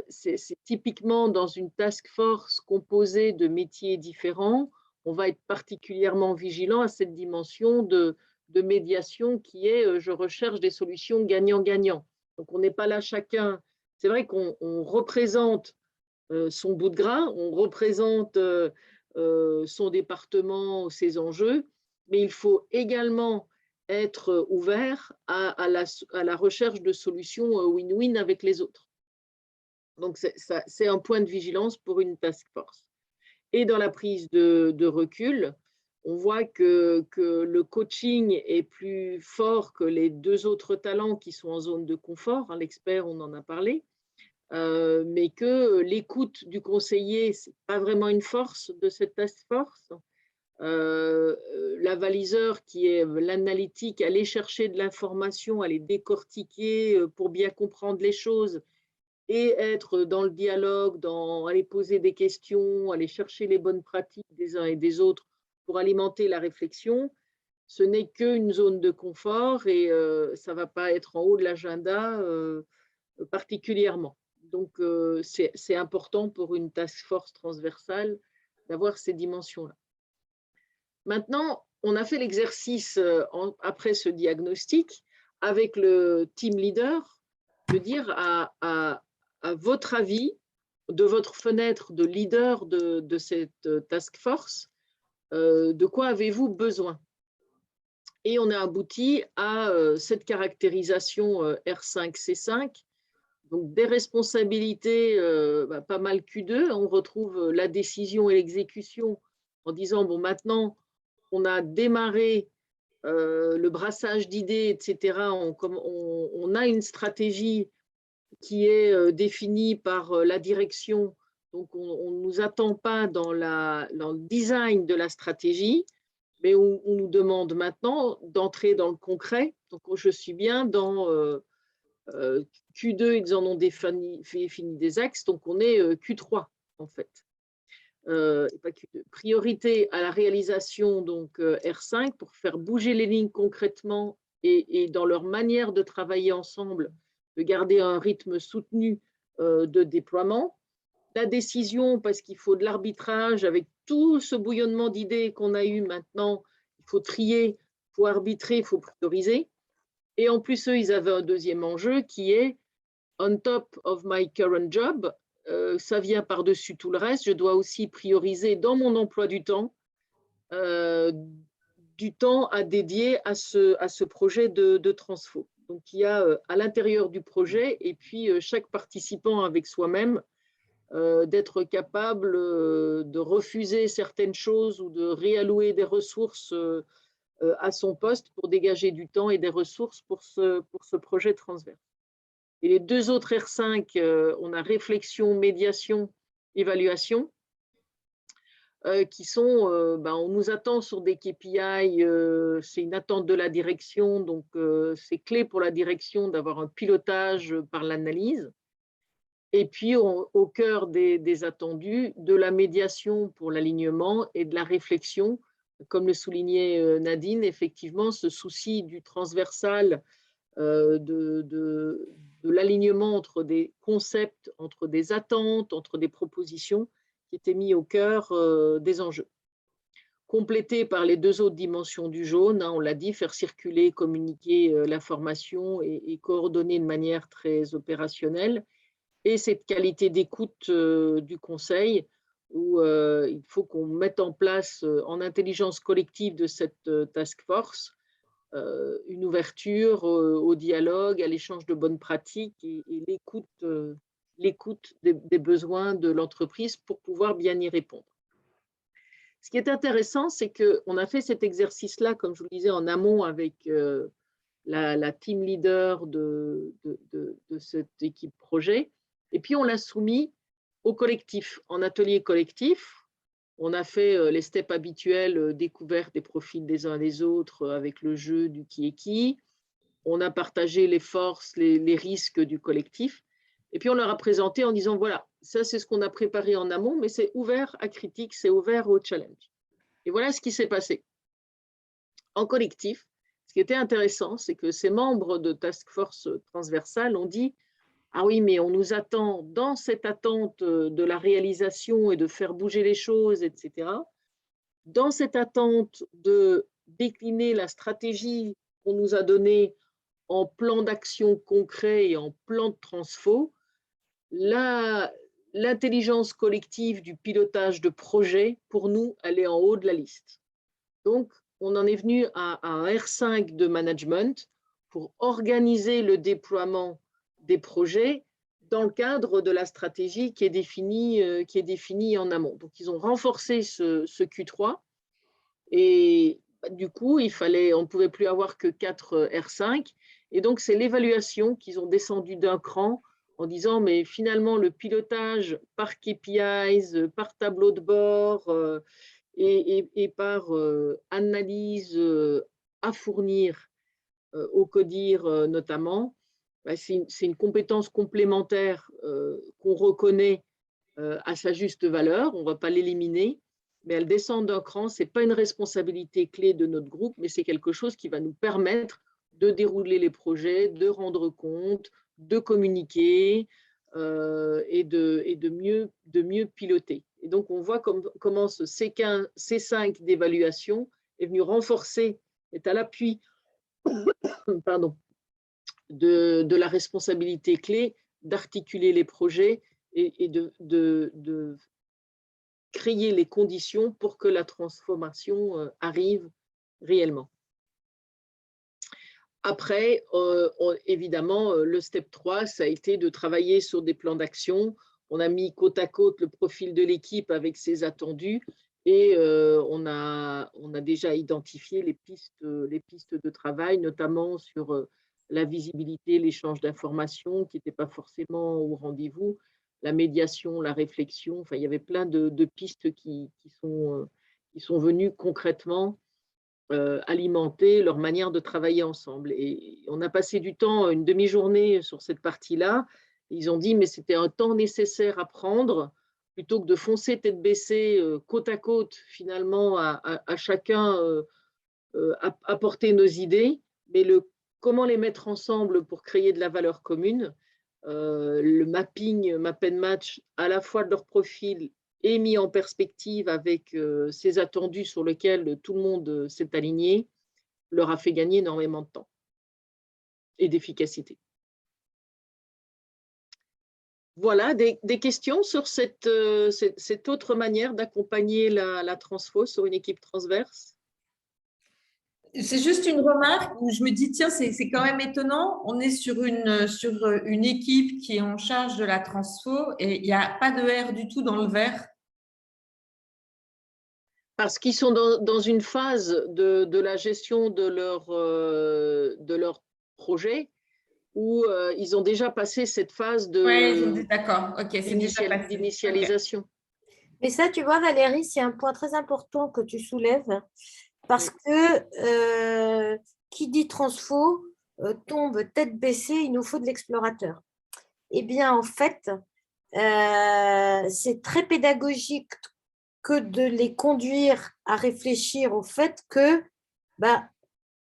C'est typiquement dans une task force composée de métiers différents, on va être particulièrement vigilant à cette dimension de médiation qui est je recherche des solutions gagnant-gagnant. Donc, on n'est pas là chacun. C'est vrai qu'on représente son bout de gras, on représente son département, ses enjeux, mais il faut également être ouvert à la recherche de solutions win-win avec les autres. Donc, c'est un point de vigilance pour une task force. Et dans la prise de recul, on voit que le coaching est plus fort que les 2 autres talents qui sont en zone de confort. Hein, l'expert, on en a parlé. Mais que l'écoute du conseiller, ce n'est pas vraiment une force de cette task force. L'avaliseur qui est l'analytique, aller chercher de l'information, aller décortiquer pour bien comprendre les choses et être dans le dialogue, aller poser des questions, aller chercher les bonnes pratiques des uns et des autres pour alimenter la réflexion, ce n'est qu'une zone de confort et ça ne va pas être en haut de l'agenda particulièrement. Donc, c'est important pour une task force transversale d'avoir ces dimensions-là. Maintenant, on a fait l'exercice après ce diagnostic avec le team leader de dire à votre avis, de votre fenêtre de leader de cette task force, de quoi avez-vous besoin? Et on a abouti à cette caractérisation R5-C5, donc des responsabilités pas mal Q2. On retrouve la décision et l'exécution en disant, bon, maintenant, on a démarré le brassage d'idées, etc., on a une stratégie qui est définie par la direction. Donc, on ne nous attend pas dans le design de la stratégie, mais on nous demande maintenant d'entrer dans le concret. Donc, je suis bien dans Q2, ils en ont défini des axes, donc on est Q3 en fait. Et pas Q2. Priorité à la réalisation, donc R5, pour faire bouger les lignes concrètement et dans leur manière de travailler ensemble, de garder un rythme soutenu de déploiement. La décision, parce qu'il faut de l'arbitrage, avec tout ce bouillonnement d'idées qu'on a eu maintenant, il faut trier, il faut arbitrer, il faut prioriser. Et en plus, eux, ils avaient un deuxième enjeu qui est on top of my current job, ça vient par-dessus tout le reste, je dois aussi prioriser dans mon emploi du temps à dédier à ce projet de transfo. Donc, il y a à l'intérieur du projet et puis chaque participant avec soi-même d'être capable de refuser certaines choses ou de réallouer des ressources à son poste pour dégager du temps et des ressources pour ce projet transverse. Et les deux autres R5, on a réflexion, médiation, évaluation, qui sont, on nous attend sur des KPI, c'est une attente de la direction, donc c'est clé pour la direction d'avoir un pilotage par l'analyse. Et puis, au cœur des attendus, de la médiation pour l'alignement et de la réflexion, comme le soulignait Nadine, effectivement, ce souci du transversal, de l'alignement entre des concepts, entre des attentes, entre des propositions qui étaient mis au cœur des enjeux. Complété par les deux autres dimensions du jaune, on l'a dit, faire circuler, communiquer l'information et coordonner de manière très opérationnelle. Et cette qualité d'écoute du conseil, où il faut qu'on mette en place en intelligence collective de cette task force une ouverture au dialogue, à l'échange de bonnes pratiques et l'écoute des besoins de l'entreprise pour pouvoir bien y répondre. Ce qui est intéressant, c'est qu'on a fait cet exercice-là, comme je vous le disais, en amont avec la team leader de cette équipe projet, et puis on l'a soumis au collectif, en atelier collectif. On a fait les steps habituels, découverte des profils des uns des autres avec le jeu du qui est qui. On a partagé les forces, les risques du collectif. Et puis on leur a présenté en disant, voilà, ça c'est ce qu'on a préparé en amont, mais c'est ouvert à critique, c'est ouvert au challenge. Et voilà ce qui s'est passé. En collectif, ce qui était intéressant, c'est que ces membres de Task Force transversale ont dit, ah oui, mais on nous attend dans cette attente de la réalisation et de faire bouger les choses, etc. Dans cette attente de décliner la stratégie qu'on nous a donnée en plan d'action concret et en plan de transfo, l'intelligence collective du pilotage de projet, pour nous, elle est en haut de la liste. Donc, on en est venu à un R5 de management pour organiser le déploiement des projets dans le cadre de la stratégie qui est définie en amont. Donc, ils ont renforcé ce Q3 et du coup, on ne pouvait plus avoir que 4 R5. Et donc, c'est l'évaluation qu'ils ont descendu d'un cran en disant, mais finalement, le pilotage par KPIs, par tableau de bord et par analyse à fournir au CODIR notamment, c'est une compétence complémentaire qu'on reconnaît à sa juste valeur, on ne va pas l'éliminer, mais elle descend d'un cran, ce n'est pas une responsabilité clé de notre groupe, mais c'est quelque chose qui va nous permettre de dérouler les projets, de rendre compte, de communiquer et de mieux piloter. Et donc, on voit comment ce C5 d'évaluation est venu renforcer, est à l'appui de la responsabilité clé d'articuler les projets et de créer les conditions pour que la transformation arrive réellement. Après, évidemment, le step 3, ça a été de travailler sur des plans d'action. On a mis côte à côte le profil de l'équipe avec ses attendus Et on a déjà identifié les pistes de travail, notamment sur la visibilité, l'échange d'informations qui n'étaient pas forcément au rendez-vous, la médiation, la réflexion. Enfin, il y avait plein de pistes qui sont venues concrètement alimenter leur manière de travailler ensemble. Et on a passé du temps, une demi-journée sur cette partie-là. Ils ont dit, mais c'était un temps nécessaire à prendre plutôt que de foncer tête baissée, côte à côte, finalement, à chacun apporter nos idées, mais comment les mettre ensemble pour créer de la valeur commune. Le mapping, map and match, à la fois de leur profil et mis en perspective avec ces attendus sur lesquels tout le monde s'est aligné, leur a fait gagner énormément de temps et d'efficacité. Voilà, des questions sur cette autre manière d'accompagner la transfo sur une équipe transverse?
C'est juste une remarque où je me dis, tiens, c'est quand même étonnant. On est sur une équipe qui est en charge de la transfo et il n'y a pas de R du tout dans le vert.
Parce qu'ils sont dans une phase de la gestion de leur projet où ils ont déjà passé cette phase d'initialisation.
Okay. Mais ça, tu vois, Valérie, c'est un point très important que tu soulèves parce que qui dit transfo tombe tête baissée, il nous faut de l'explorateur. Eh bien, en fait, c'est très pédagogique que de les conduire à réfléchir au fait que,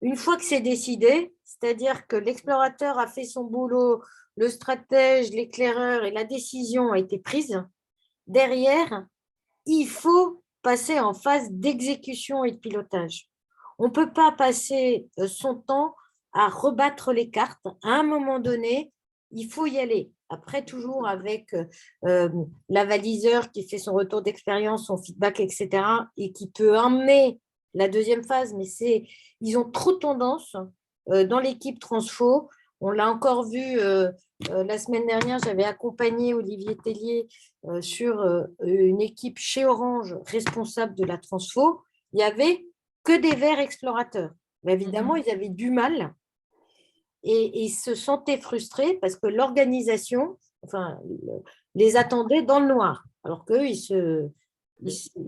une fois que c'est décidé, c'est-à-dire que l'explorateur a fait son boulot, le stratège, l'éclaireur et la décision a été prise, derrière, il faut passer en phase d'exécution et de pilotage. On ne peut pas passer son temps à rebattre les cartes. À un moment donné, il faut y aller. Après, toujours avec l'avaliseur qui fait son retour d'expérience, son feedback, etc., et qui peut emmener la deuxième phase, mais ils ont trop tendance dans l'équipe transfo. On l'a encore vu la semaine dernière, j'avais accompagné Olivier Tellier sur une équipe chez Orange responsable de la transfo. Il n'y avait que des verts explorateurs. Mais évidemment, ils avaient du mal et ils se sentaient frustrés parce que l'organisation les attendait dans le noir, alors qu'eux, ils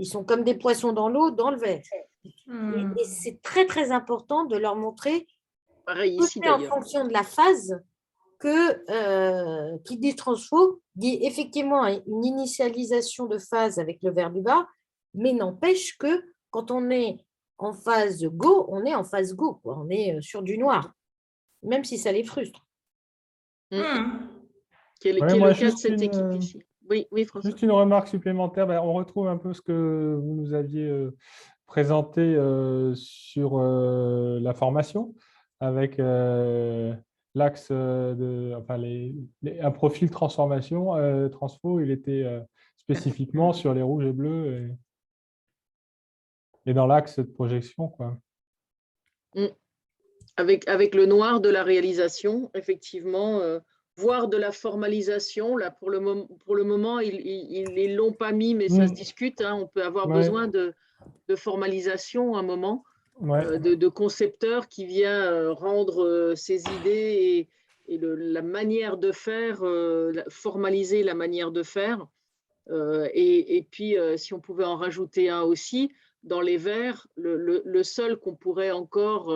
sont comme des poissons dans l'eau, dans le vert. Et c'est très, très important de leur montrer en fonction de la phase que qui dit transfo dit effectivement une initialisation de phase avec le vert du bas, mais n'empêche que quand on est en phase go, on est en phase go, quoi. On est sur du noir, même si ça les frustre.
Qui est le cas de cette équipe ici. Oui, François.
Juste une remarque supplémentaire. On retrouve un peu ce que vous nous aviez présenté sur la formation, avec l'axe un profil transformation, transfo, il était spécifiquement sur les rouges et bleus et dans l'axe de projection, quoi.
Avec le noir de la réalisation, effectivement, voire de la formalisation. Là, pour le moment, ils ne l'ont pas mis, mais ça se discute. Hein. On peut avoir besoin de formalisation à un moment, de concepteur qui vient rendre ses idées et la manière de faire, formaliser la manière de faire. Et puis, si on pouvait en rajouter un aussi, dans les verts, le seul qu'on pourrait encore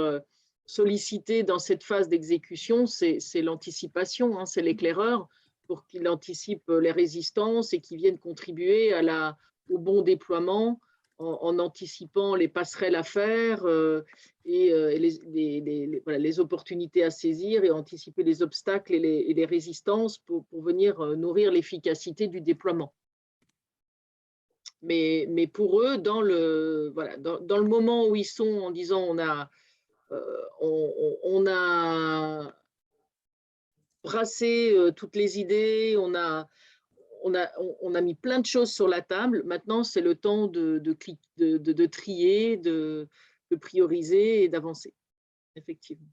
solliciter dans cette phase d'exécution, c'est l'anticipation, hein, c'est l'éclaireur, pour qu'il anticipe les résistances et qu'il vienne contribuer au bon déploiement en anticipant les passerelles à faire et les opportunités à saisir et anticiper les obstacles et les résistances pour venir nourrir l'efficacité du déploiement. Mais pour eux, dans le moment où ils sont, en disant on a brassé toutes les idées, on a mis plein de choses sur la table. Maintenant, c'est le temps de trier, de prioriser et d'avancer, effectivement.